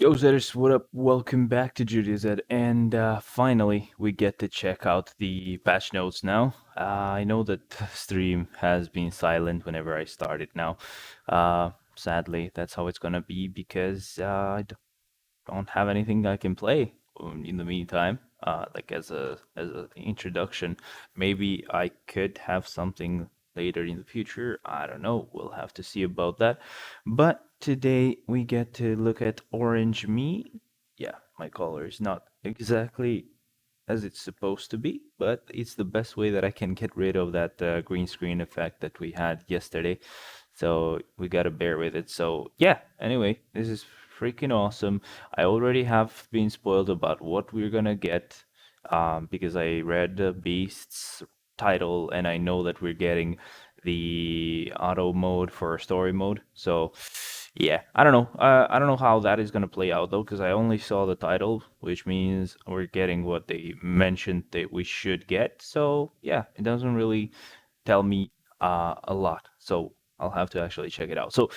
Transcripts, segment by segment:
Yo, Zedders, what up? Welcome back to Judy Zed, and finally we get to check out the patch notes now. I know that the stream has been silent whenever I start it now. Sadly, that's how it's gonna be because don't have anything I can play in the meantime. Like as a introduction, maybe I could have something later in the future. I don't know. We'll have to see about that. But today we get to look at Orange Me. Yeah, my color is not exactly as it's supposed to be, but it's the best way that I can get rid of that green screen effect that we had yesterday. So we gotta bear with it. So yeah, anyway, this is freaking awesome. I already have been spoiled about what we're gonna get, because I read the Beast's title and I know that we're getting the auto mode for story mode. So yeah, I don't know. I don't know how that is gonna play out though, because I only saw the title, which means we're getting what they mentioned that we should get. So yeah, it doesn't really tell me a lot. So I'll have to actually check it out. So,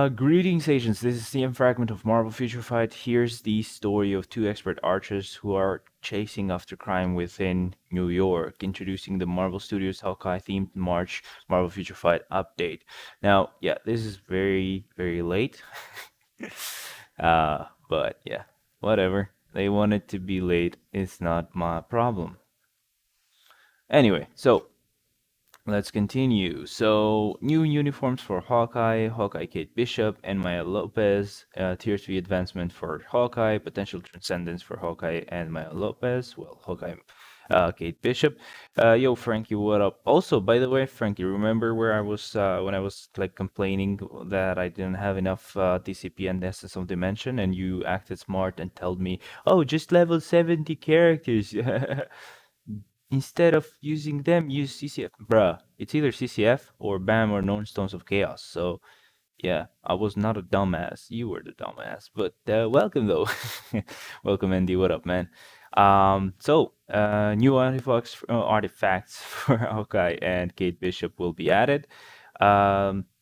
greetings, agents. This is CM Fragment of Marvel Future Fight. Here's the story of two expert archers who are chasing after crime within New York, introducing the Marvel Studios Hawkeye themed March Marvel Future Fight update. Now, yeah, this is very, very late. But yeah, whatever. They want it to be late. It's not my problem. Anyway, so let's continue. So, new uniforms for Hawkeye, Hawkeye Kate Bishop, and Maya Lopez. Tier 3 advancement for Hawkeye, potential transcendence for Hawkeye and Maya Lopez. Well, Hawkeye, Kate Bishop. Yo, Frankie, what up? Also, by the way, Frankie, remember where I was when I was like complaining that I didn't have enough TCP and Essence of Dimension, and you acted smart and told me, oh, just level 70 characters. Instead of using them, use CCF. Bruh, it's either CCF or BAM or Known Stones of Chaos. So, yeah, I was not a dumbass. You were the dumbass. But welcome, though. Welcome, Andy. What up, man? New artifacts for Hawkeye and Kate Bishop will be added.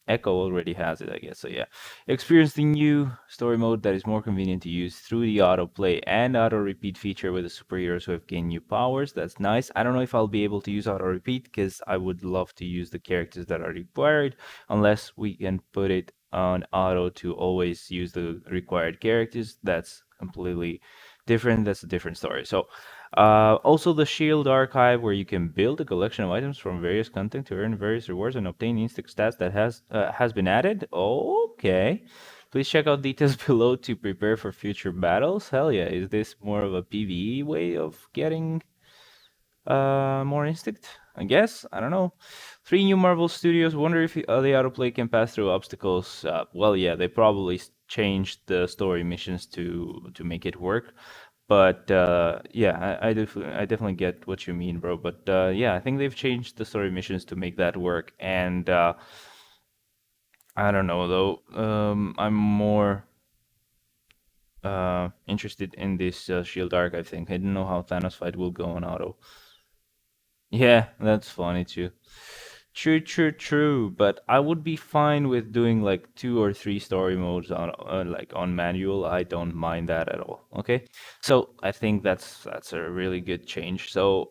Echo already has it, I guess. So yeah, experience the new story mode that is more convenient to use through the autoplay and auto repeat feature with the superheroes who have gained new powers. That's nice. I don't know if I'll be able to use auto repeat because I would love to use the characters that are required, unless we can put it on auto to always use the required characters. That's completely different. That's a different story. So also the Shield archive, where you can build a collection of items from various content to earn various rewards and obtain instant stats that has been added. Okay. Please check out details below to prepare for future battles. Hell yeah, is this more of a PvE way of getting more instinct? I guess. I don't know. 3 new Marvel Studios. Wonder if the autoplay can pass through obstacles. Well, yeah, they probably changed the story missions to make it work. But yeah, I definitely get what you mean, bro. But yeah, I think they've changed the story missions to make that work. And I don't know though. I'm more interested in this Shield arc. I think I don't know how Thanos fight will go on auto. Yeah, that's funny too. True, true, true. But I would be fine with doing like 2 or 3 story modes on like on manual. I don't mind that at all. Okay, so I think that's a really good change. So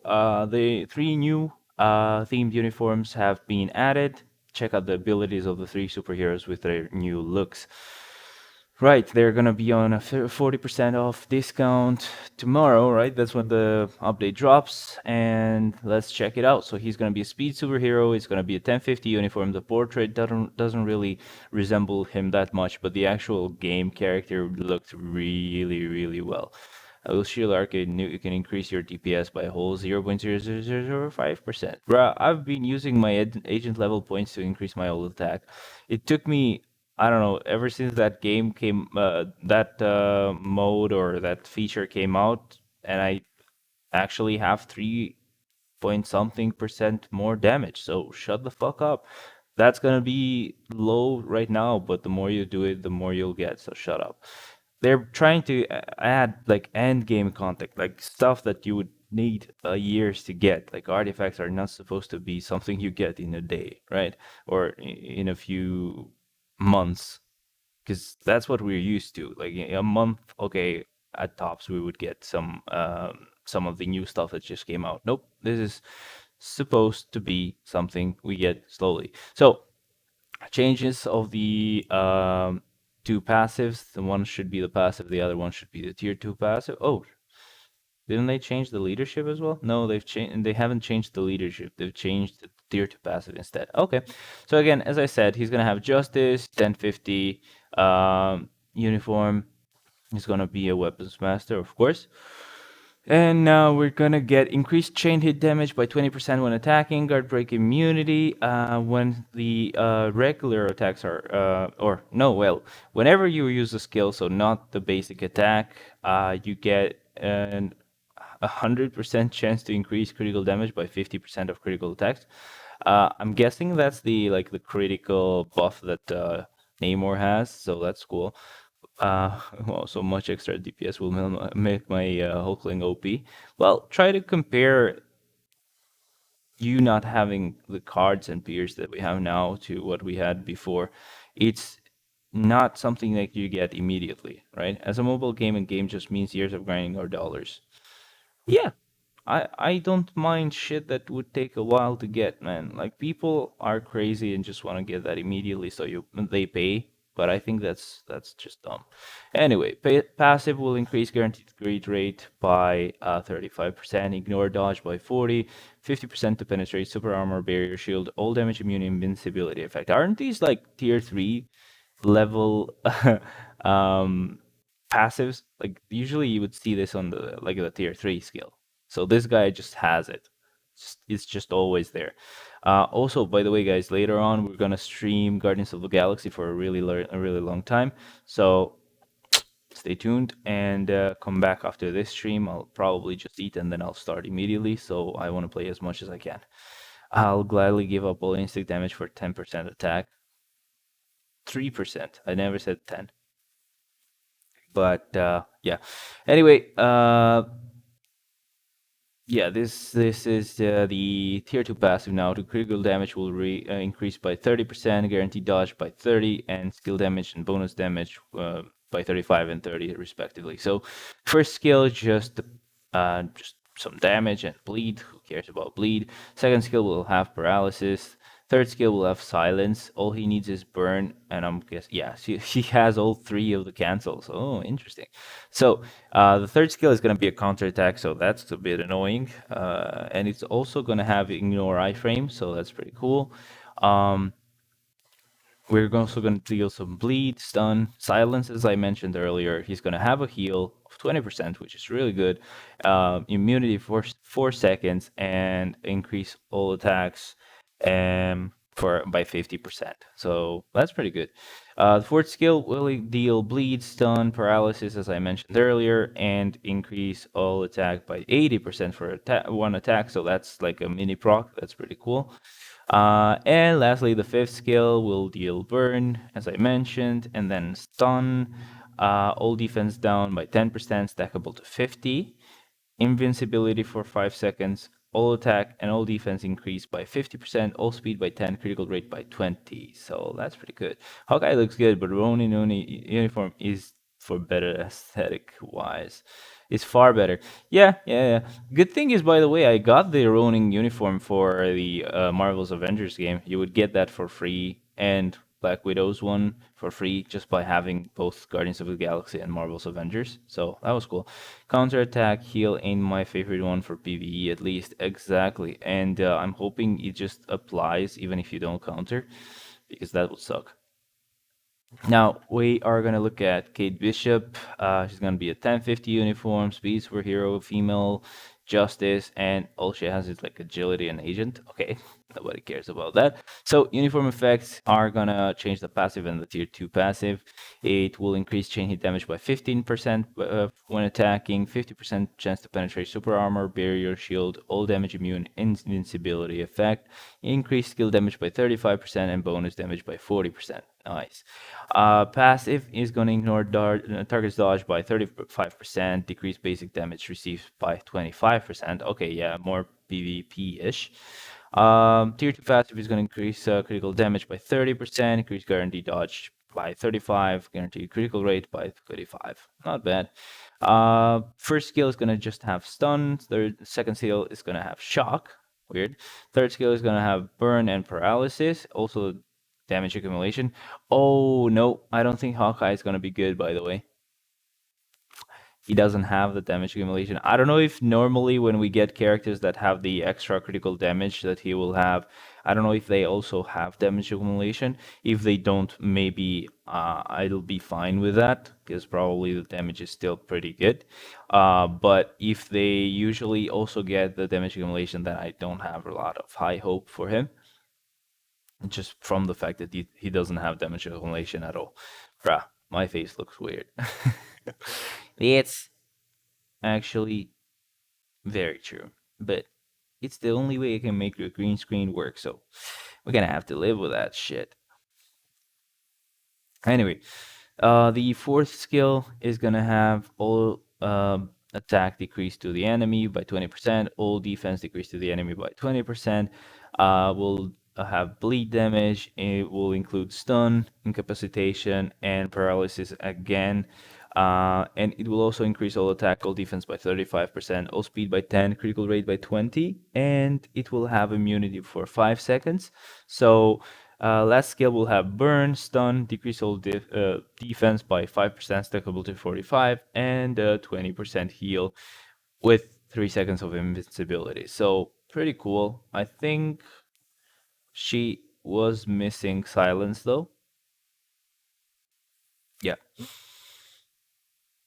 the 3 new themed uniforms have been added. Check out the abilities of the 3 superheroes with their new looks. Right, they're gonna be on a 40% off discount tomorrow, right? That's when the update drops, and let's check it out. So he's gonna be a speed superhero. It's gonna be a 1050 uniform. The portrait doesn't really resemble him that much, but the actual game character looked really, really well. Will Shield Arcade, you can increase your DPS by a whole 0.00005%. Bruh, I've been using my agent level points to increase my ult attack. It took me, I don't know, ever since that game came, that mode or that feature came out, and I actually have 3 point something percent more damage. So shut the fuck up. That's gonna be low right now, but the more you do it, the more you'll get. So shut up. They're trying to add like end game content, like stuff that you would need years to get. Like artifacts are not supposed to be something you get in a day, right? Or in a few months. because that's what we're used to. Like a month, okay, at tops we would get some of the new stuff that just came out. Nope, this is supposed to be something we get slowly. So changes of the two passives. The one should be the passive, the other one should be the tier two passive. Oh, didn't they change the leadership as well? No, they've changed. They haven't changed the leadership. They've changed the tier to passive instead. Okay, so again, as I said, he's gonna have justice, 1050, uniform. He's gonna be a weapons master, of course. And now we're gonna get increased chain hit damage by 20% when attacking, guard break immunity when the regular attacks are, or no, well, whenever you use a skill, so not the basic attack, you get an 100% chance to increase critical damage by 50% of critical attacks. I'm guessing that's the critical buff that Namor has, so that's cool. Well, so much extra DPS will make my Hulkling OP. Well, try to compare you not having the cards and peers that we have now to what we had before. It's not something that you get immediately, right? As a mobile game just means years of grinding or dollars. Yeah, I don't mind shit that would take a while to get, man. Like people are crazy and just want to get that immediately, so they pay. But I think that's just dumb. Anyway, passive will increase guaranteed crit rate by 35%, ignore dodge by 40, 50% to penetrate, super armor, barrier shield, all damage immune, invincibility effect. Aren't these like tier 3 level passives? Like usually you would see this on the tier 3 skill. So this guy just has it. It's just always there. Also, by the way, guys, later on we're gonna stream Guardians of the Galaxy for a really long time. So stay tuned and come back after this stream. I'll probably just eat and then I'll start immediately. So I want to play as much as I can. I'll gladly give up all instinct damage for 10% attack. 3%. I never said 10. But yeah. Anyway, yeah, this is the tier 2 passive now. The critical damage will increase by 30%, guaranteed dodge by 30, and skill damage and bonus damage by 35 and 30 respectively. So first skill just some damage and bleed. Who cares about bleed? Second skill will have paralysis. Third skill will have silence. All he needs is burn, and I'm guessing, yeah, she has all three of the cancels. Oh, interesting. So the third skill is going to be a counter attack, so that's a bit annoying. And it's also going to have ignore iframe, so that's pretty cool. We're also going to deal some bleed, stun, silence, as I mentioned earlier. He's going to have a heal of 20%, which is really good. Immunity for 4 seconds, and increase all attacks by 50%. So that's pretty good. The fourth skill will deal bleed, stun, paralysis, as I mentioned earlier, and increase all attack by 80% for one attack. So that's like a mini proc. That's pretty cool. And lastly, the fifth skill will deal burn, as I mentioned, and then stun. All defense down by 10%, stackable to 50. Invincibility for 5 seconds. All attack and all defense increase by 50%, all speed by 10, critical rate by 20. So that's pretty good. Hawkeye looks good, but Ronin uniform is for better aesthetic wise. It's far better. Yeah. Good thing is, by the way, I got the Ronin uniform for the Marvel's Avengers game. You would get that for free, and Black Widow's one for free just by having both Guardians of the Galaxy and Marvel's Avengers. So that was cool. Counterattack, heal ain't my favorite one for PvE at least. Exactly. And I'm hoping it just applies even if you don't counter, because that would suck. Now we are gonna look at Kate Bishop. She's gonna be a 1050 uniform, speeds for hero, female, justice, and all she has is like agility and agent. Okay, nobody cares about that. So uniform effects are gonna change the passive and the tier 2 passive. It will increase chain hit damage by 15% when attacking, 50% chance to penetrate super armor, barrier, shield, all damage immune, invincibility effect, increase skill damage by 35% and bonus damage by 40%. Nice. Passive is going to ignore target's dodge by 35%, decrease basic damage received by 25%. Okay, yeah, more PvP-ish. Tier 2 passive is going to increase critical damage by 30%, increase guaranteed dodge by 35, guaranteed critical rate by 35. Not bad. First skill is gonna just have stun. Second skill is gonna have shock. Weird. Third skill is gonna have burn and paralysis. Also damage accumulation. Oh no, I don't think Hawkeye is gonna be good, by the way. He doesn't have the damage accumulation. I don't know if normally when we get characters that have the extra critical damage that he will have, I don't know if they also have damage accumulation. If they don't, maybe I'll be fine with that because probably the damage is still pretty good. But if they usually also get the damage accumulation, then I don't have a lot of high hope for him. Just from the fact that he doesn't have damage accumulation at all. Bruh, my face looks weird. It's actually very true, but it's the only way I can make the green screen work, so we're gonna have to live with that shit. Anyway, the fourth skill is gonna have all attack decrease to the enemy by 20%, all defense decrease to the enemy by 20%. Will have bleed damage. It will include stun, incapacitation, and paralysis again. And it will also increase all attack, all defense by 35%, all speed by 10, critical rate by 20, and it will have immunity for 5 seconds. So last skill will have burn, stun, decrease all defense by 5%, stackable to 45, and 20% heal with 3 seconds of invincibility. So pretty cool. I think she was missing silence though. Yeah.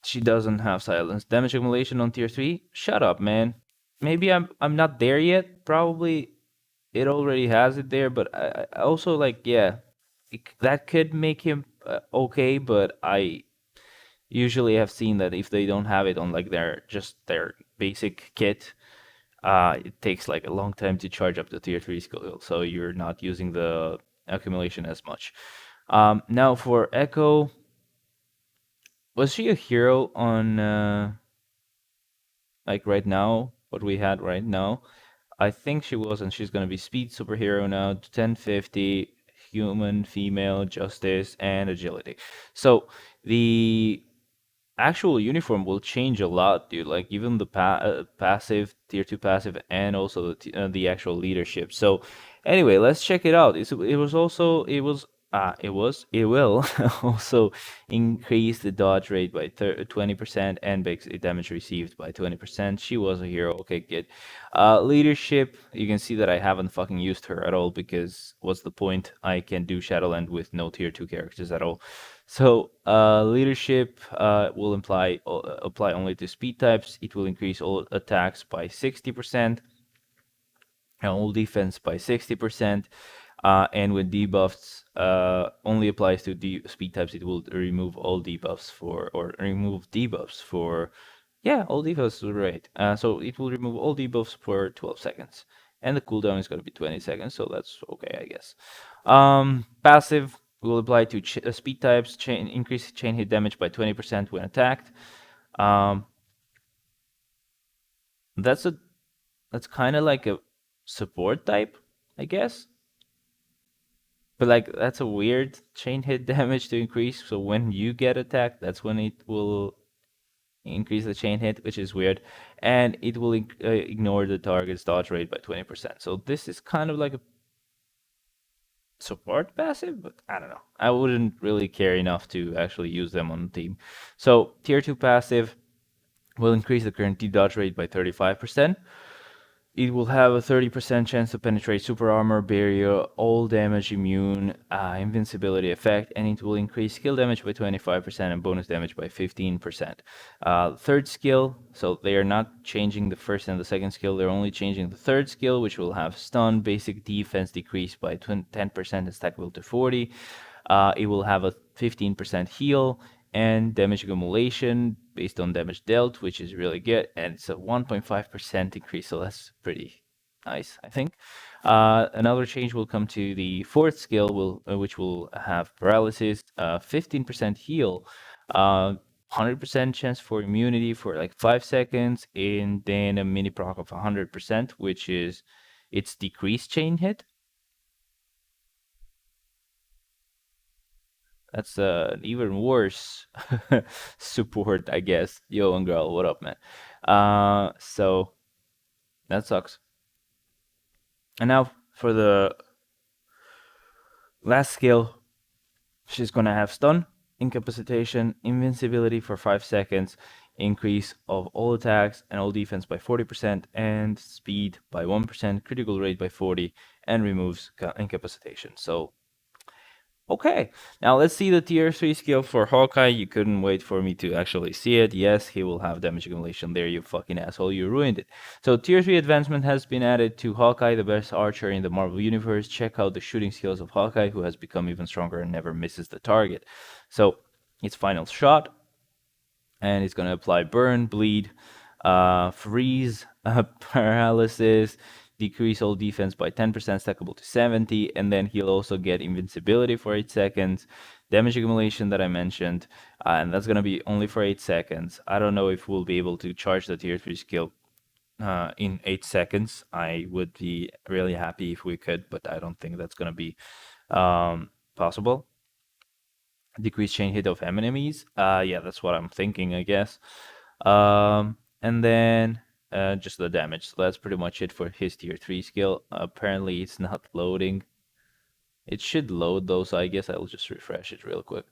She doesn't have silence. Damage accumulation on tier 3? Shut up, man. Maybe I'm not there yet. Probably it already has it there, but I also like, yeah, that could make him okay, but I usually have seen that if they don't have it on like their basic kit, it takes like a long time to charge up the tier 3 skill, so you're not using the accumulation as much. Now for Echo, was she a hero on like right now? What we had right now? I think she was, and she's gonna be speed superhero now, 1050, human, female, justice, and agility. So the actual uniform will change a lot, dude. Like even the passive, tier 2 passive, and also the actual leadership. So anyway, let's check it out. It will also increase the dodge rate by 20% and basic damage received by 20%. She was a hero. Okay, good. Leadership, you can see that I haven't fucking used her at all because what's the point? I can do Shadowland with no tier 2 characters at all. So leadership will apply only to speed types. It will increase all attacks by 60%, and all defense by 60%. And with debuffs, only applies to speed types. It will remove all debuffs for, yeah, all debuffs, right. So it will remove all debuffs for 12 seconds. And the cooldown is going to be 20 seconds, so that's okay, I guess. Passive will apply to speed types, increase chain hit damage by 20% when attacked. That's kind of like a support type, I guess. But like that's a weird chain hit damage to increase. So when you get attacked, that's when it will increase the chain hit, which is weird, and it will ignore the target's dodge rate by 20%. So this is kind of like a support passive, but I don't know. I wouldn't really care enough to actually use them on the team. So tier 2 passive will increase the current dodge rate by 35%. It will have a 30% chance to penetrate super armor, barrier, all damage immune, invincibility effect, and it will increase skill damage by 25% and bonus damage by 15%. Third skill, so they are not changing the first and the second skill, they're only changing the third skill, which will have stun, basic defense decreased by 10% and stackable to 40. It will have a 15% heal and damage accumulation based on damage dealt, which is really good, and it's a 1.5% increase, so that's pretty nice, I think. Another change will come to the fourth skill, which will have paralysis, 15% heal, 100% chance for immunity for like 5 seconds, and then a mini proc of 100%, which is its decreased chain hit. That's an even worse support, I guess. Yo, and girl, what up, man? So that sucks. And now for the last skill, she's gonna have stun, incapacitation, invincibility for 5 seconds, increase of all attacks and all defense by 40%, and speed by 1%, critical rate by 40, and removes incapacitation. So okay, now let's see the tier 3 skill for Hawkeye. You couldn't wait for me to actually see it. Yes, he will have damage accumulation there, you fucking asshole. You ruined it. So tier 3 advancement has been added to Hawkeye, the best archer in the Marvel Universe. Check out the shooting skills of Hawkeye, who has become even stronger and never misses the target. So its final shot, and it's going to apply burn, bleed, freeze, paralysis, decrease all defense by 10%, stackable to 70, and then he'll also get invincibility for 8 seconds, damage accumulation that I mentioned, and that's going to be only for 8 seconds. I don't know if we'll be able to charge the tier 3 skill in 8 seconds. I would be really happy if we could, but I don't think that's going to be possible. Decrease chain hit of enemies. Yeah, that's what I'm thinking, I guess. And then just the damage. So that's pretty much it for his tier 3 skill. Apparently it's not loading. It should load though, so I guess I'll just refresh it real quick.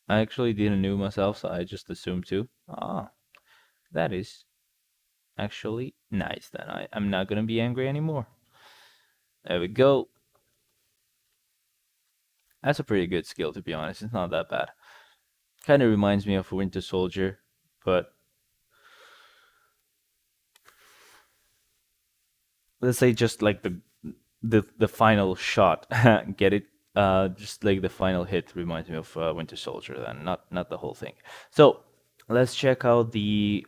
I actually didn't know myself, so I just assumed too. Ah, that is actually nice. Then I'm not gonna be angry anymore. There we go. That's a pretty good skill, to be honest. It's not that bad. Kind of reminds me of Winter Soldier, but let's say just like the final shot, get it? Just like the final hit reminds me of Winter Soldier, then not the whole thing. So let's check out the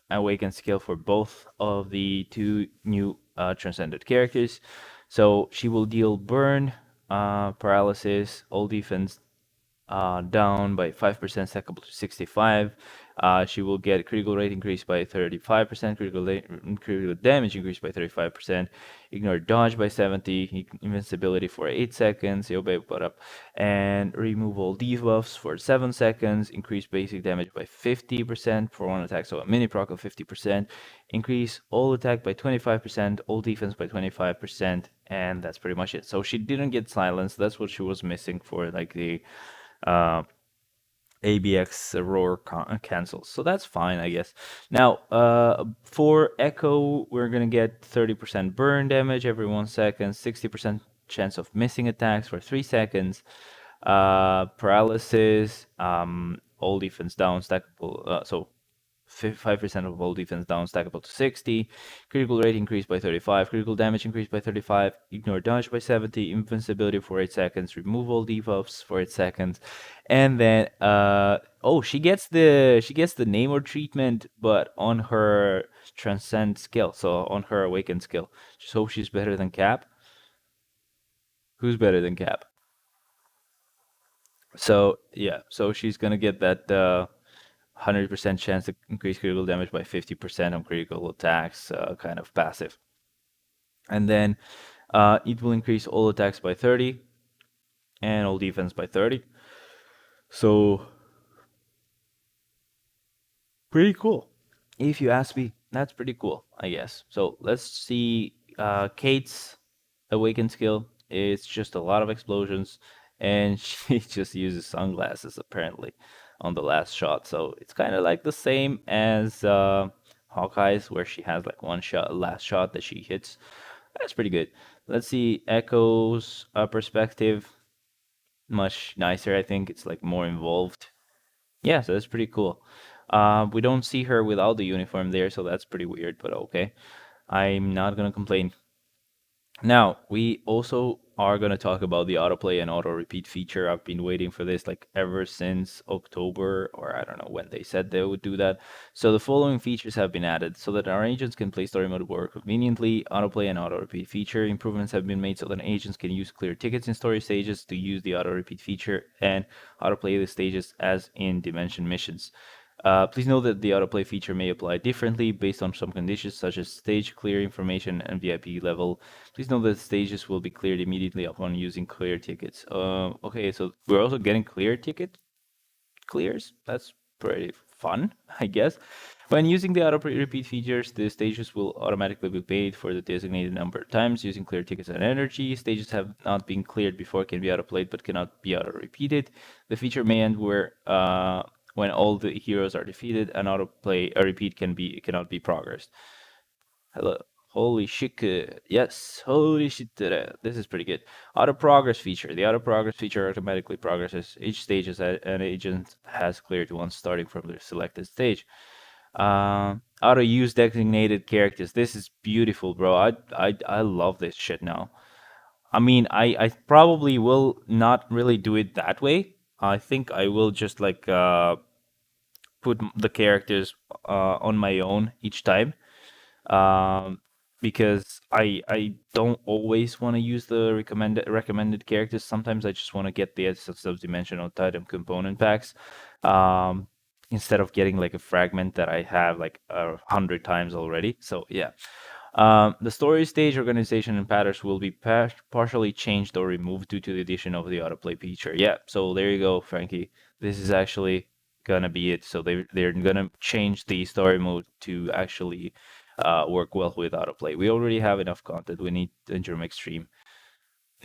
awaken skill for both of the two new transcended characters. So she will deal burn, paralysis, all defense down by 5%, stackable to 65. She will get critical rate increased by 35%, critical damage increased by 35%, ignore dodge by 70, invincibility for 8 seconds, and remove all debuffs for 7 seconds, increase basic damage by 50% for one attack, so a mini proc of 50%, increase all attack by 25%, all defense by 25%, and that's pretty much it. So she didn't get silenced. That's what she was missing for like the ABX roar cancels. So that's fine, I guess. Now, for Echo, we're going to get 30% burn damage every 1 second, 60% chance of missing attacks for 3 seconds, paralysis, all defense down, stackable, so 5% of all defense down, stackable to 60, critical rate increased by 35, critical damage increased by 35, ignore dodge by 70, invincibility for 8 seconds, remove all debuffs for 8 seconds, and then oh, she gets the name or treatment, but on her transcend skill, so on her awakened skill. Just hope she's better than Cap. Who's better than Cap? So yeah, so she's gonna get that 100% chance to increase critical damage by 50% on critical attacks, kind of passive. And then it will increase all attacks by 30 and all defense by 30. So pretty cool. If you ask me, that's pretty cool, I guess. So let's see Kate's awakened skill. It's just a lot of explosions, and she just uses sunglasses apparently on the last shot. So it's kind of like the same as Hawkeye's, where she has like one shot, last shot that she hits. That's pretty good. Let's see Echo's perspective. Much nicer, I think. It's like more involved. Yeah, so that's pretty cool. We don't see her without the uniform there, so that's pretty weird, but okay. I'm not gonna complain. Now, we also are going to talk about the autoplay and auto repeat feature. I've been waiting for this like ever since October, or I don't know when they said they would do that. So the following features have been added so that our agents can play story mode more conveniently. Autoplay and auto repeat feature improvements have been made so that agents can use clear tickets in story stages to use the auto repeat feature and autoplay the stages as in dimension missions. Please note that the autoplay feature may apply differently based on some conditions, such as stage clear information and VIP level. Please note that stages will be cleared immediately upon using clear tickets. Okay, so we're also getting clear ticket clears. That's pretty fun, I guess. When using the auto repeat features, the stages will automatically be paid for the designated number of times using clear tickets and energy. Stages have not been cleared before can be auto-played but cannot be auto-repeated. The feature may end where when all the heroes are defeated, an autoplay a repeat cannot be progressed. Hello. Holy shit. Yes. Holy shit. This is pretty good. Auto progress feature. The auto progress feature automatically progresses each stage as an agent has cleared once starting from the selected stage. Auto use designated characters. This is beautiful, bro. I love this shit now. I mean, I probably will not really do it that way. I think I will just like put the characters on my own each time, um, because I don't always want to use the recommended characters. Sometimes I just want to get the essence of dimensional item component packs, um, instead of getting like a fragment that I have like 100 times already. So yeah. The story stage organization and patterns will be partially changed or removed due to the addition of the autoplay feature. Yeah, so there you go, Frankie. This is actually gonna be it. So they're gonna change the story mode to actually work well with autoplay. We already have enough content. We need Interim Extreme.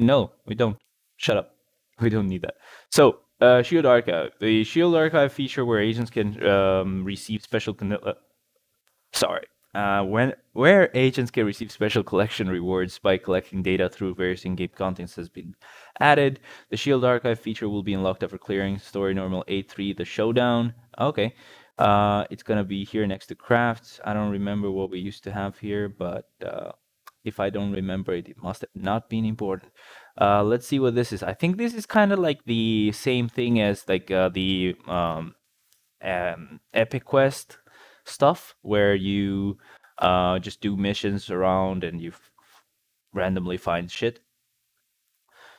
No, we don't. Shut up. We don't need that. So, Shield Archive. The Shield Archive feature where agents can receive special sorry. Where agents can receive special collection rewards by collecting data through various in-game contents has been added. The Shield Archive feature will be unlocked after clearing Story Normal 8.3, the Showdown. Okay. It's gonna be here next to Crafts. I don't remember what we used to have here, but if I don't remember it, it must have not been important. Let's see what this is. I think this is kind of like the same thing as like the Epic Quest stuff, where you just do missions around and you randomly find shit.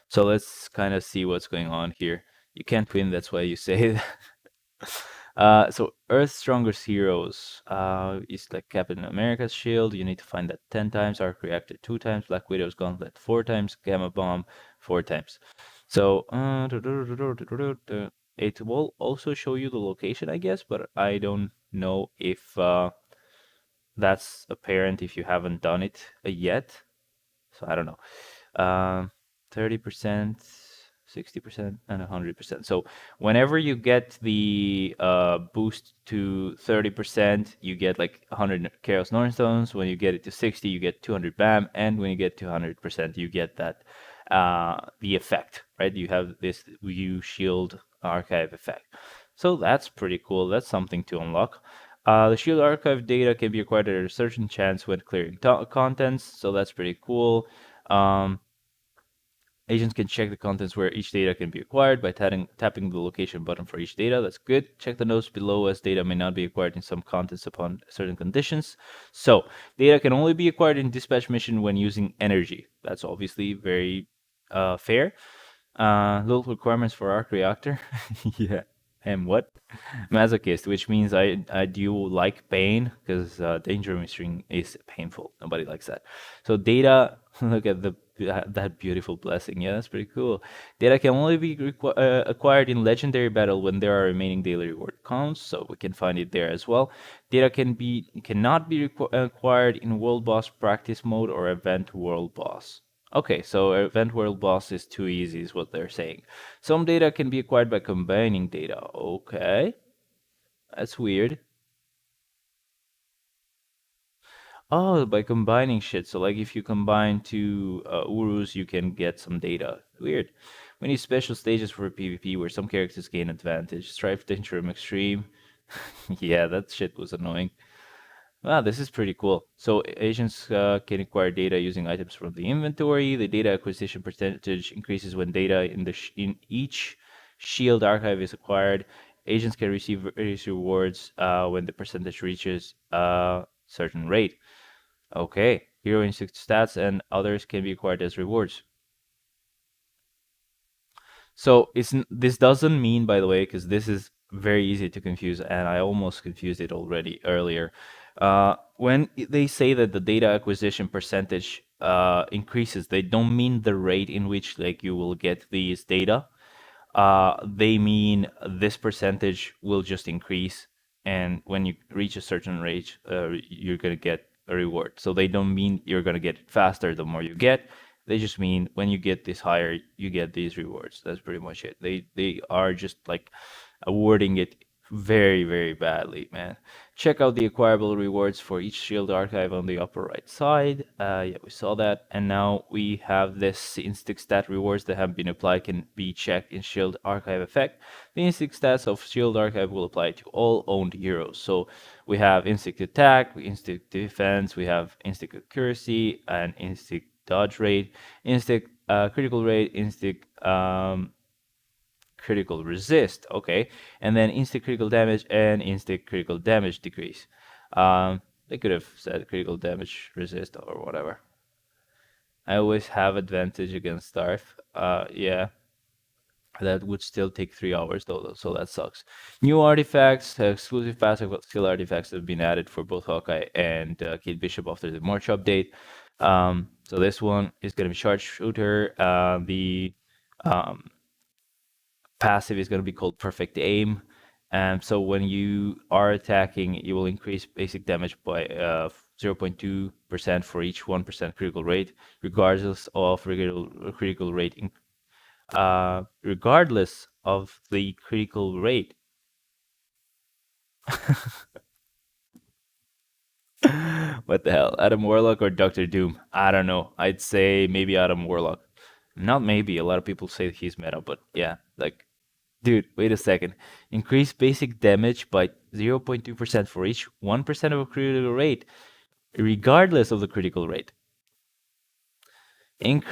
So let's kind of see what's going on here. You can't win, that's why you say it. So Earth's Strongest Heroes is like Captain America's shield. You need to find that 10 times. Arc Reactor 2 times. Black Widow's Gauntlet 4 times. Gamma Bomb 4 times. So it will also show you the location, I guess, but I don't know if that's apparent if you haven't done it yet. So I don't know. 30%, 60%, and 100%. So whenever you get the boost to 30%, you get like 100 Chaos Nornstones. When you get it to 60, you get 200 BAM. And when you get to 100%, you get that the effect, right? You have this view shield archive effect. So that's pretty cool. That's something to unlock. The shield archive data can be acquired at a certain chance when clearing contents, so that's pretty cool. Agents can check the contents where each data can be acquired by tapping the location button for each data. That's good. Check the notes below, as data may not be acquired in some contents upon certain conditions. So data can only be acquired in dispatch mission when using energy. That's obviously very fair. Little requirements for arc reactor. Yeah. And what? Masochist, which means I do like pain, because danger machine is painful. Nobody likes that. So data, look at that beautiful blessing. Yeah, that's pretty cool. Data can only be acquired in legendary battle when there are remaining daily reward counts, so we can find it there as well. Data cannot be acquired in world boss practice mode or event world boss. Okay, so event world boss is too easy, is what they're saying. Some data can be acquired by combining data. Okay, that's weird. Oh, by combining shit. So like if you combine two Urus, you can get some data. Weird. We need special stages for PvP where some characters gain advantage. Strife Danger Extreme. Yeah, that shit was annoying. Wow, this is pretty cool. So agents can acquire data using items from the inventory. The data acquisition percentage increases when data in each shield archive is acquired. Agents can receive various rewards when the percentage reaches a certain rate. Okay, hero instinct stats and others can be acquired as rewards. So this doesn't mean, by the way, because this is very easy to confuse, and I almost confused it already earlier. When they say that the data acquisition percentage increases, they don't mean the rate in which like you will get these data. They mean this percentage will just increase, and when you reach a certain rate, you're gonna get a reward. So they don't mean you're gonna get it faster the more you get. They just mean when you get this higher, you get these rewards. That's pretty much it. They are just like wording it very, very badly, man. Check out the acquirable rewards for each shield archive on the upper right side. Yeah, we saw that. And now we have this instinct stat rewards that have been applied can be checked in shield archive effect. The instinct stats of shield archive will apply to all owned heroes. So we have instinct attack, instinct defense, we have instinct accuracy, and instinct dodge rate, instinct critical rate, instinct critical resist, okay, and then instant critical damage and instant critical damage decrease. They could have said critical damage resist or whatever. I always have advantage against Starf. Yeah, that would still take 3 hours though, so that sucks. New artifacts, exclusive passive skill artifacts have been added for both Hawkeye and Kate Bishop after the March update. So this one is going to be sharpshooter. The passive is going to be called perfect aim. And so when you are attacking, you will increase basic damage by 0.2% for each 1% critical rate, regardless of critical rate. Regardless of the critical rate. What the hell? Adam Warlock or Doctor Doom? I don't know. I'd say maybe Adam Warlock. Not maybe. A lot of people say he's meta, but yeah, like, dude, wait a second. Increase basic damage by 0.2% for each 1% of a critical rate, regardless of the critical rate. Inc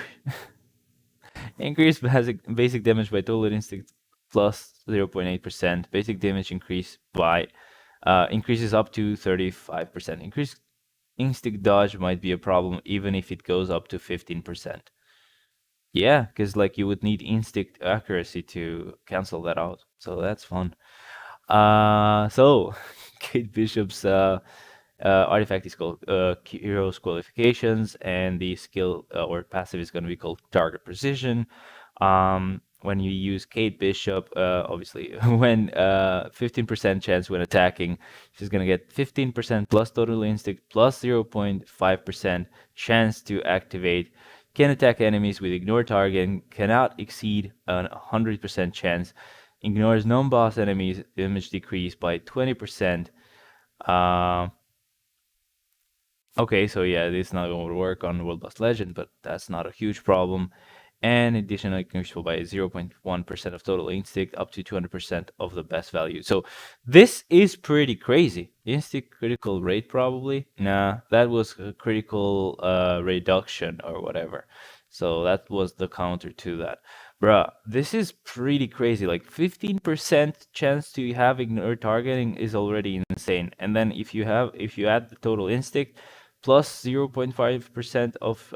increase basic damage by total instinct plus 0.8%. Basic damage increases up to 35%. Increase instinct dodge might be a problem even if it goes up to 15%. Yeah, because like you would need instinct accuracy to cancel that out. So that's fun. So Kate Bishop's artifact is called Heroes Qualifications, and the skill or passive is going to be called Target Precision. When you use Kate Bishop, obviously, when 15% chance when attacking, she's going to get 15% plus total instinct plus 0.5% chance to activate. Can attack enemies with ignore target and cannot exceed a 100% chance. Ignores non-boss enemies, damage decrease by 20%. Okay, so yeah, this is not going to work on World Boss Legend, but that's not a huge problem. And additionally, increasable by 0.1% of total instinct up to 200% of the best value. So this is pretty crazy. Instinct critical rate probably? Nah, that was a critical reduction or whatever. So that was the counter to that. Bruh, this is pretty crazy. Like 15% chance to have ignore targeting is already insane. And then if you add the total instinct plus 0.5% of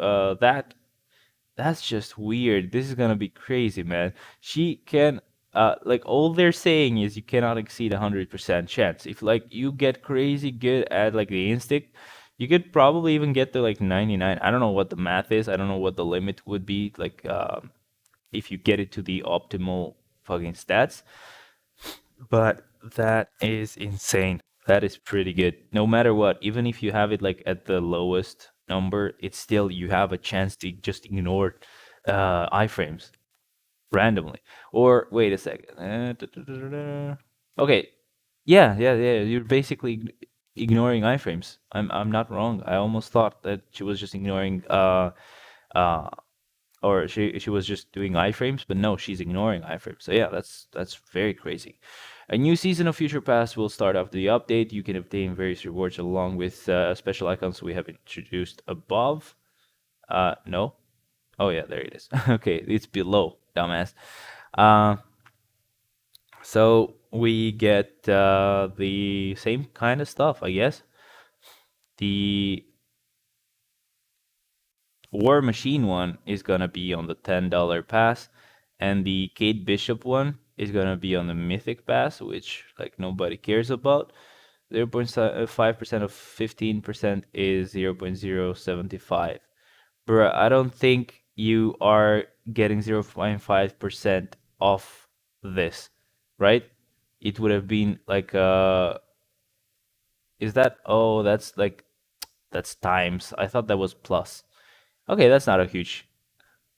that's just weird. This is gonna be crazy, man. She can like all they're saying is you cannot exceed 100% chance. If like you get crazy good at like the instinct, you could probably even get to like 99. I don't know what the math is. I don't know what the limit would be like if you get it to the optimal fucking stats. But that is insane. That is pretty good. No matter what, even if you have it like at the lowest number, it's still you have a chance to just ignore iframes randomly. Or wait a second. Okay. Yeah. You're basically ignoring iframes. I'm not wrong. I almost thought that she was just ignoring uh or she was just doing iframes, but no, she's ignoring iframes. So yeah, that's very crazy. A new season of Future Pass will start after the update. You can obtain various rewards along with special icons we have introduced above. No. Oh yeah, there it is. Okay, it's below, dumbass. Uh, so we get the same kind of stuff, I guess. The War Machine one is gonna be on the $10 pass, and the Kate Bishop one is gonna be on the Mythic Pass, which like nobody cares about. 0.5% of 15% is 0.075. Bruh, I don't think you are getting 0.5% off this, right? It would have been like is that, oh, that's like, that's times. I thought that was plus. Okay, that's not a huge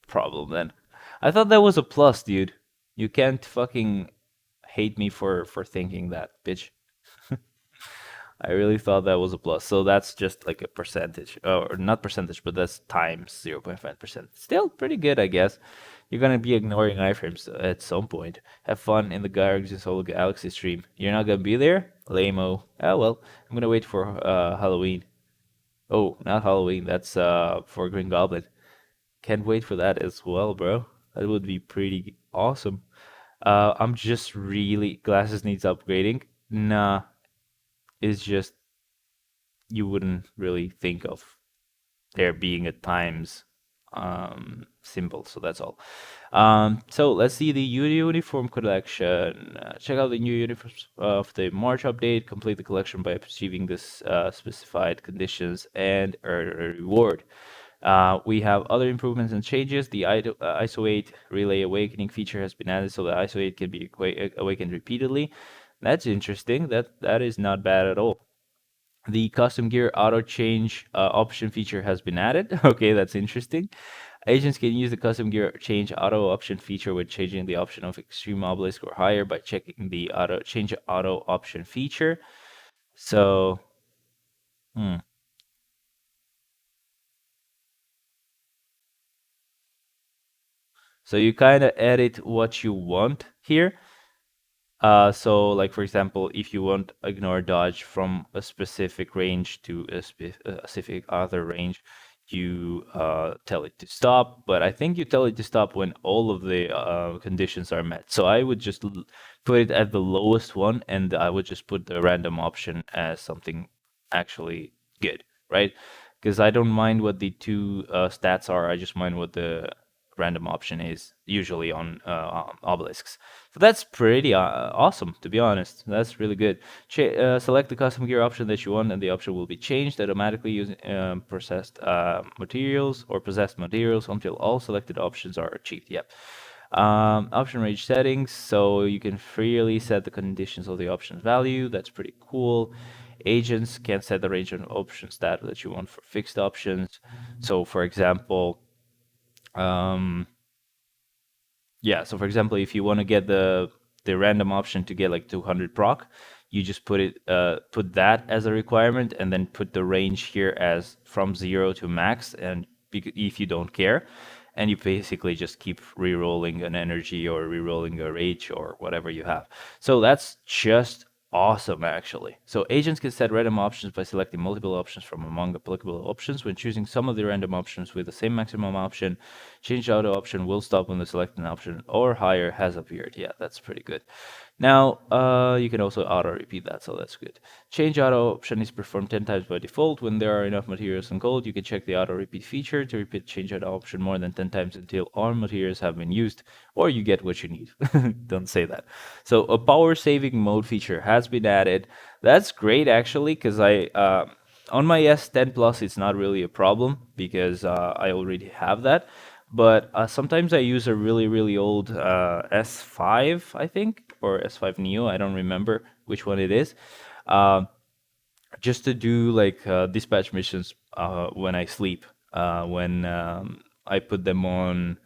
problem then. I thought that was a plus, dude. You can't fucking hate me for thinking that, bitch. I really thought that was a plus. So that's just like a percentage, or not percentage, but that's times 0.5%. Still pretty good, I guess. You're gonna be ignoring iframes at some point. Have fun in the Guardians of Solo Galaxy stream. You're not gonna be there? Lame-o. Oh well, I'm gonna wait for Halloween. Oh, not Halloween. That's for Green Goblin. Can't wait for that as well, bro. That would be pretty awesome. I'm just really glasses needs upgrading. Nah, it's just you wouldn't really think of there being a times symbol. So that's all. So let's see the uniform collection. Check out the new uniforms of the March update. Complete the collection by achieving this specified conditions and earn a reward. We have other improvements and changes. The ISO 8 Relay Awakening feature has been added so that ISO 8 can be awakened repeatedly. That's interesting. That is not bad at all. The custom gear auto change option feature has been added. Okay, that's interesting. Agents can use the custom gear change auto option feature when changing the option of extreme obelisk or higher by checking the auto change auto option feature. So, hmm. So you kind of edit what you want here. So like for example, if you want ignore dodge from a specific range to a specific other range, you tell it to stop. But I think you tell it to stop when all of the conditions are met. So I would just put it at the lowest one, and I would just put the random option as something actually good, right? Because I don't mind what the two stats are. I just mind what the random option is usually on obelisks. So that's pretty awesome, to be honest. That's really good. Select the custom gear option that you want, and the option will be changed automatically using processed materials or possessed materials until all selected options are achieved. Yep. Option range settings, so you can freely set the conditions of the option's value. That's pretty cool. Agents can set the range of option stat that you want for fixed options. So, for example, yeah, so for example, if you want to get the random option to get like 200 proc, you just put that as a requirement and then put the range here as from 0 to max, and if you don't care, and you basically just keep re-rolling an energy or re-rolling a rage or whatever you have. So that's just awesome, actually. So agents can set random options by selecting multiple options from among applicable options. When choosing some of the random options with the same maximum option, change auto option will stop when the selected option or higher has appeared. Yeah, that's pretty good. Now, you can also auto-repeat that, so that's good. Change auto option is performed 10 times by default. When there are enough materials on gold, you can check the auto-repeat feature to repeat change auto option more than 10 times until all materials have been used, or you get what you need. Don't say that. So a power-saving mode feature has been added. That's great, actually, because on my S10 Plus, it's not really a problem because I already have that. But sometimes I use a really, really old S5, I think, or S5 Neo. I don't remember which one it is. Uh, just to do like dispatch missions when I sleep, when I put them on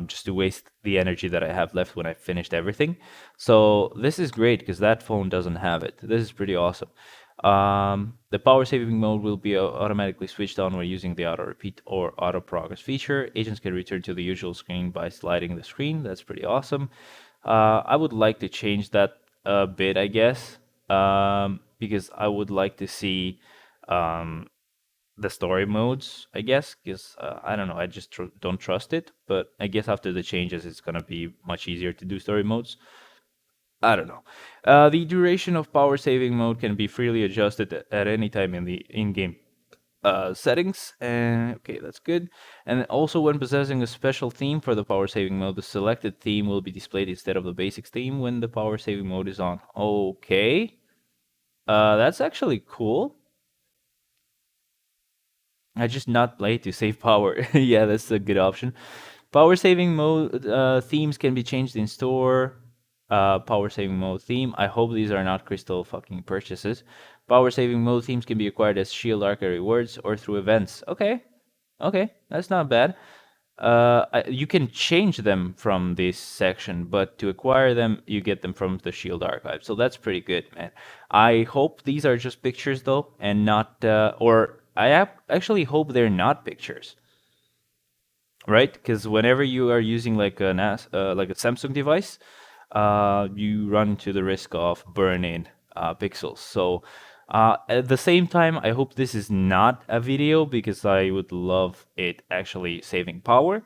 just to waste the energy that I have left when I finished everything. So this is great because that phone doesn't have it. This is pretty awesome. The power saving mode will be automatically switched on when using the auto repeat or auto progress feature. Agents can return to the usual screen by sliding the screen. That's pretty awesome. I would like to change that a bit, I guess, because I would like to see um, the story modes, I guess, because I don't know, I just don't trust it. But I guess after the changes, it's gonna be much easier to do story modes. I don't know. The duration of power saving mode can be freely adjusted at any time in the in-game settings, and okay, that's good. And also, when possessing a special theme for the power saving mode, the selected theme will be displayed instead of the basic theme when the power saving mode is on. Okay, that's actually cool. I just not play to save power. Yeah, that's a good option. Power saving mode themes can be changed in store. Power saving mode theme. I hope these are not crystal fucking purchases. Power saving mode themes can be acquired as shield arca rewards or through events. Okay, okay, that's not bad. You can change them from this section, but to acquire them, you get them from the Shield archive. So that's pretty good, man. I hope these are just pictures though, and not, or actually hope they're not pictures, right? Because whenever you are using like like a Samsung device, you run into the risk of burning pixels. So at the same time, I hope this is not a video because I would love it actually saving power.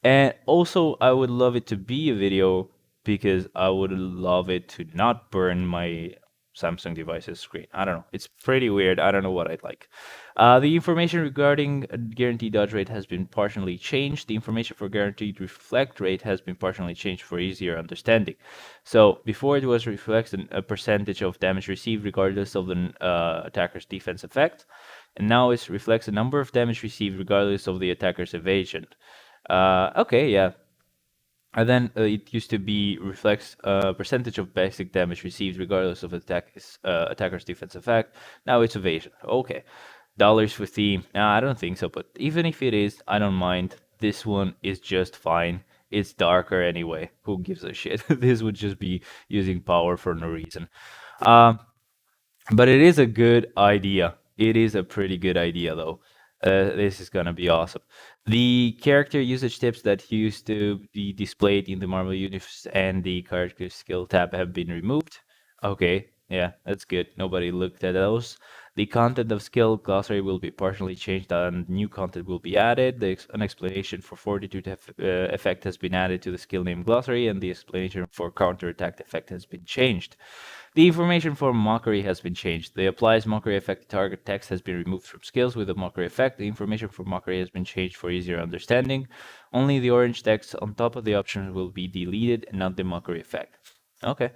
And also, I would love it to be a video because I would love it to not burn my Samsung device's screen. I don't know. It's pretty weird. I don't know what I'd like. The information regarding guaranteed dodge rate has been partially changed. The information for guaranteed reflect rate has been partially changed for easier understanding. So before it was reflects a percentage of damage received regardless of the attacker's defense effect, and now it reflects the number of damage received regardless of the attacker's evasion. Okay, yeah. And then it used to be reflects percentage of basic damage received regardless of attacker's defense effect. Now it's evasion. Okay. Dollars for theme. Nah, I don't think so, but even if it is, I don't mind. This one is just fine. It's darker anyway. Who gives a shit? This would just be using power for no reason. But it is a good idea. It is a pretty good idea, though. This is gonna be awesome. The character usage tips that used to be displayed in the Marvel Universe and the character skill tab have been removed. Okay, yeah, that's good. Nobody looked at those. The content of skill glossary will be partially changed and new content will be added. An explanation for fortitude effect has been added to the skill name glossary, and the explanation for counterattack effect has been changed. The information for mockery has been changed. The applies mockery effect to target text has been removed from skills with the mockery effect. The information for mockery has been changed for easier understanding. Only the orange text on top of the options will be deleted and not the mockery effect. Okay.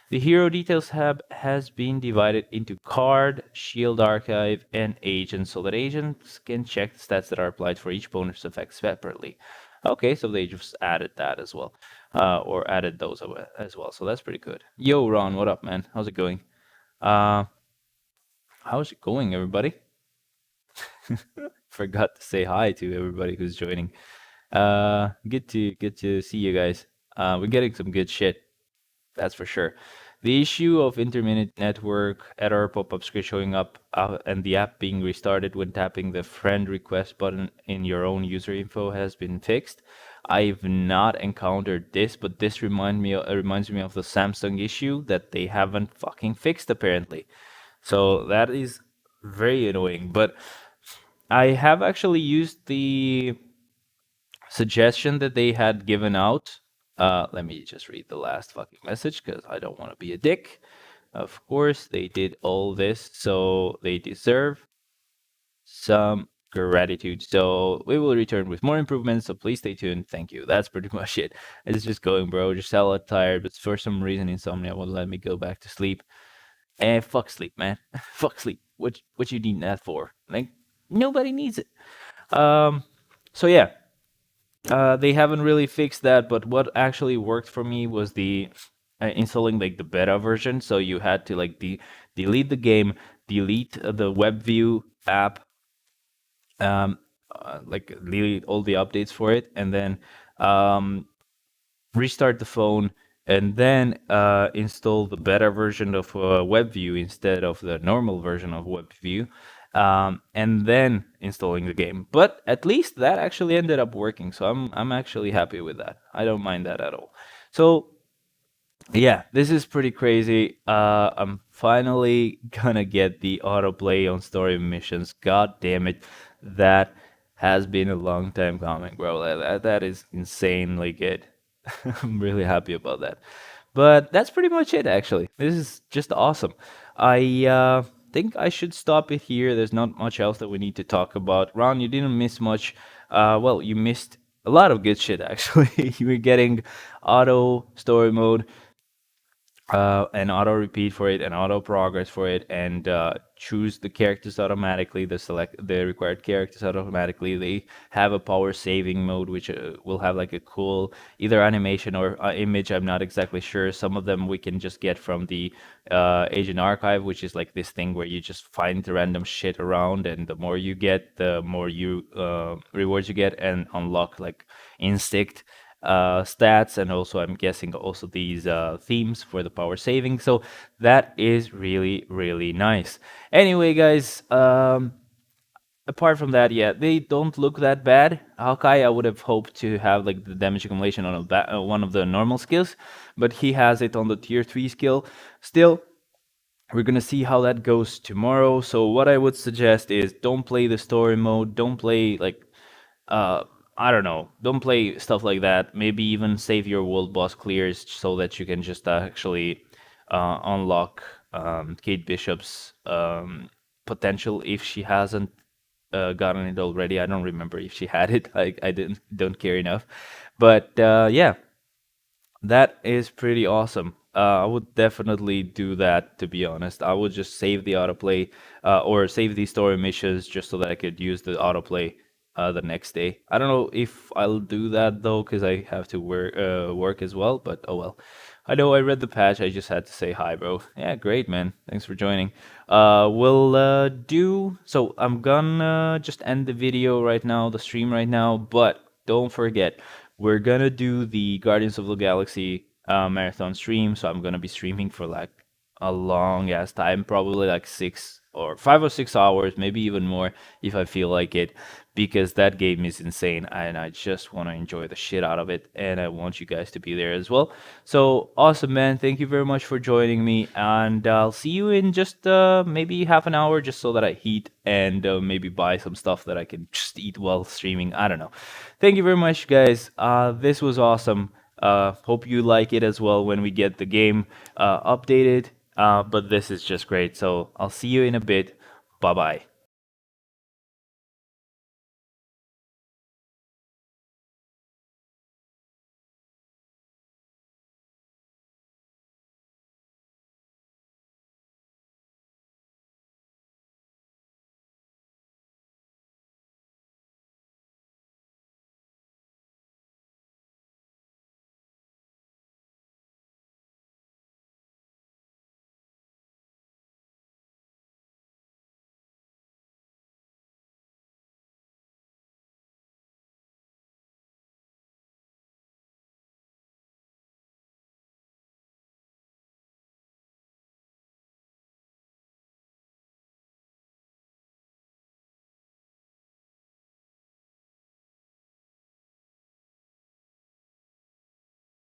The hero details tab has been divided into card, shield archive, and agent so that agents can check the stats that are applied for each bonus effect separately. Okay, so they just added that as well, or added those as well. So that's pretty good. Yo, Ron, what up, man? How's it going? How's it going, everybody? Forgot to say hi to everybody who's joining. Good to see you guys. We're getting some good shit, that's for sure. The issue of intermittent network error pop-up screen showing up and the app being restarted when tapping the friend request button in your own user info has been fixed. I've not encountered this, but this reminds me of the Samsung issue that they haven't fucking fixed apparently. So that is very annoying. But I have actually used the suggestion that they had given out. Let me just read the last fucking message because I don't want to be a dick. Of course, they did all this, so they deserve some gratitude. So we will return with more improvements, so please stay tuned. Thank you. That's pretty much it. It's just going, bro. Just a lot tired, but for some reason, insomnia won't let me go back to sleep. And fuck sleep, man. Fuck sleep. What you need that for? Like, nobody needs it. So yeah. They haven't really fixed that, but what actually worked for me was the installing like the beta version. So you had to like delete the game, delete the web view app, like delete all the updates for it, and then restart the phone, and then install the beta version of WebView instead of the normal version of WebView, and then installing the game. But at least that actually ended up working, so I'm actually happy with that. I don't mind that at all. So yeah, this is pretty crazy. I'm finally gonna get the autoplay on story missions. God damn it, that has been a long time coming, bro. That is insanely good. I'm really happy about that. But that's pretty much it, actually. This is just awesome. I think I should stop it here. There's not much else that we need to talk about. Ron, you didn't miss much. Well, you missed a lot of good shit actually. You were getting auto story mode, an auto repeat for it, an auto progress for it, and choose the characters automatically, the required characters automatically. They have a power saving mode, which will have like a cool either animation or image. I'm not exactly sure. Some of them we can just get from the agent archive, which is like this thing where you just find random shit around, and the more you get, the more you rewards you get, and unlock like instinct stats, and also I'm guessing also these themes for the power saving. So that is really, really nice. Anyway, guys, apart from that, yeah, they don't look that bad. Hawkeye, I would have hoped to have like the damage accumulation on one of the normal skills, but he has it on the tier 3 skill. Still, we're gonna see how that goes tomorrow. So what I would suggest is don't play the story mode, don't play like uh I don't know, don't play stuff like that. Maybe even save your world boss clears so that you can just actually unlock Kate Bishop's potential if she hasn't gotten it already. I don't remember if she had it. I don't care enough, but yeah, that is pretty awesome. I would definitely do that, to be honest. I would just save the autoplay or save the story missions just so that I could use the autoplay the next day. I don't know if I'll do that though, because I have to work as well, but oh well. I know I read the patch, I just had to say hi, bro. Yeah, great, man. Thanks for joining. We'll do... So I'm gonna just end the video right now, the stream right now, but don't forget, we're gonna do the Guardians of the Galaxy marathon stream, so I'm gonna be streaming for like a long ass time, probably like 5 or 6 hours, maybe even more if I feel like it, because that game is insane and I just want to enjoy the shit out of it, and I want you guys to be there as well. So awesome, man. Thank you very much for joining me, and I'll see you in just maybe half an hour, just so that I eat and maybe buy some stuff that I can just eat while streaming. I don't know. Thank you very much, guys. This was awesome. Hope you like it as well when we get the game updated. But this is just great. So I'll see you in a bit. Bye bye.